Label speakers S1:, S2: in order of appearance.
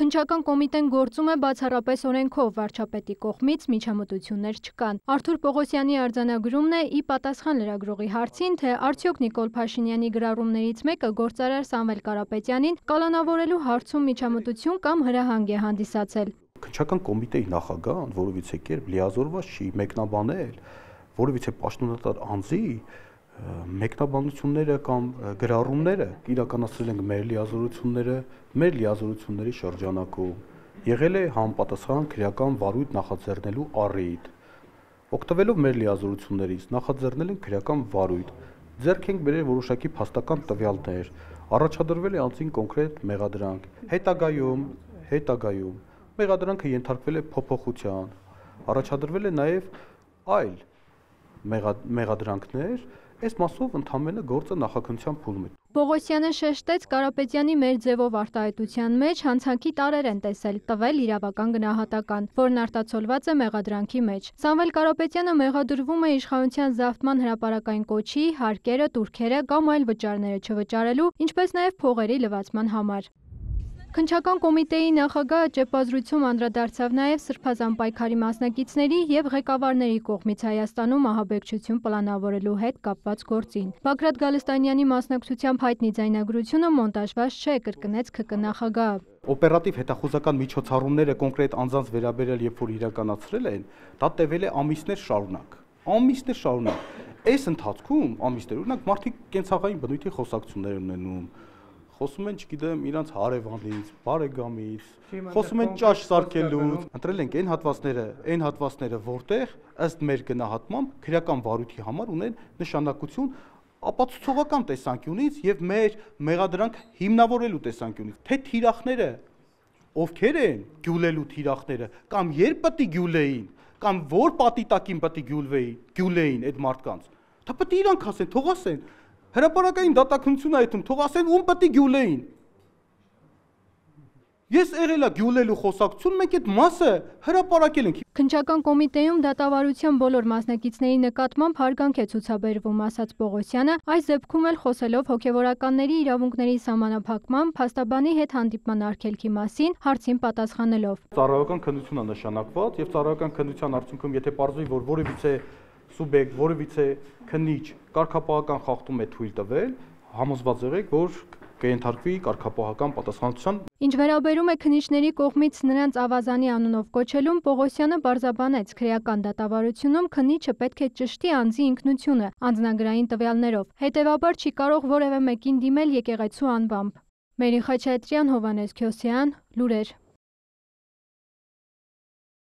S1: Քննչական կոմիտեն գործում է բացառապես օրենքով, վարչապետի կողմից միջամտություններ չկան։ Արթուր Պողոսյանի արձանագրումն է ի պատասխան լրագրողի հարցին, թե արդյոք Նիկոլ Փաշինյանի գրառումներից մեկը գործարար Սամվել Կարապետյանին կալանավորելու հարցում միջամտություն կամ հրահանգ է հանդիսացել։
S2: Քննչական կոմիտեի նախագահան որևիցե կերպ լիազորված չի մեկնաբանել որևիցե պաշտոնատար անձի մեկնաբանությունները կամ գրառումները իրականացրել ենք մեր լիազորությունների շրջանակում, եղել է համապատասխան քրեական վարույթ նախաձեռնելու առիթ, օգտվելով մեր լիազորություններից նախաձեռնել ենք քրեական վարույթ, ձեռք ենք բերել որոշակի փաստական տվյալներ, առաջադրվել է անձին կոնկրետ մեղադրանք, հետագայում մեղադրանքը ենթարկվել է փոփոխության, առաջադրվել է նաև այլ մեղադրանքներ, այս մասով ընդամենը գործը նախաքննության փուլում է։
S1: Պողոսյանը շեշտեց Կարապետյանի մեր ձևով արտահայտության մեջ հանցանքի տարրեր են տեսել, տվել իրավական գնահատական, որն արտացոլված է մեղադրանքի մեջ։ Սամվել Կարապետյանը մեղադրվում է իշխանության զավթման հրապարակային կոչի, հարկերը, տուրքերը կամ այլ վճարները չվճարելու, ինչպես նաև փողերի լվացման համար։ Քննչական կոմիտեի նախագահը ճեպազրույցում անդրադարձավ նաև սրբազան պայքարի մասնակիցների եւ ղեկավարների կողմից Հայաստանում ահաբեկչություն պլանավորելու հետ կապված գործին։ Բագրատ Գալստանյանի մասնակցությամբ հայտնի ձայնագրությունը մոնտաժված չէ, կրկնեց ՔԿ նախագահը։
S2: Օպերատիվ հետախուզական միջոցառումները կոնկրետ անձանց վերաբերյալ երբ որ իրականացրել են, դա տևել է ամիսներ շարունակ։ Այս ընթացքում ամիսներ, օրինակ մարդիկ կենցաղային բնույթի խոսակցություններ ունենում, խոսում են, չգիտեմ, իրանց հարևանից, բարեկամից, խոսում են ճաշ սարքելուց, ընտրել ենք այն հատվածները, որտեղ ըստ մեր գնահատմամբ քրեական վարույթի համար ունեն նշանակություն ապացուցողական տեսանկյունից եւ մեր մեղադրանք հիմնավորելու տեսանկյունից, թե թիրախները ովքեր են գյուլելու թիրախները կամ երբ պետք է գյուլեին, կամ որ պատի տակին պետք է գյուլեին այդ մարդկանց, դա պետք է իրանք ասեն, թող ասեն։ Հրապարակային դատաքննություն այդում թող ասեն ում պետք է գյուլեին։ Ես եղել եմ գյուլելու խոսակցություն, մենք այդ մասը հրապարակել ենք։
S1: Քննչական կոմիտեում դատավարության բոլոր մասնակիցների նկատմամբ հարգանք է ցուցաբերվում, ասաց Պողոսյանը, այս դեպքում էլ խոսելով հոգևորականների իրավունքների սահմանափակման, փաստաբանի հետ հանդիպման արգելքի մասին, հարցին պատասխանելով։
S2: Ծառայական քննություն է նշանակված եւ ծառայական քննության արդյունքում եթե պարզվի, որ որևիցե սուբյեկտ, որևիցե քննիչ կարգապահական խախտում է թույլ տվել, համոզված եղեք, որ կենթարկվի կարգապահական պատասխանատվության։
S1: Ինչ վերաբերում է քննիչների կողմից նրանց ավազանի անունով կոչելուն, Պողոսյանը պարզաբանեց, քրեական դատավարությունում քննիչը պետք է ճշտի անձի ինքնությունը անձնագրային տվյալներով, հետևաբար չի կարող որևէ մեկին դիմել եկեղեցու անվամբ։ Մերի Խաչատրյան, Հովհաննես Քյոսյան, լուրեր։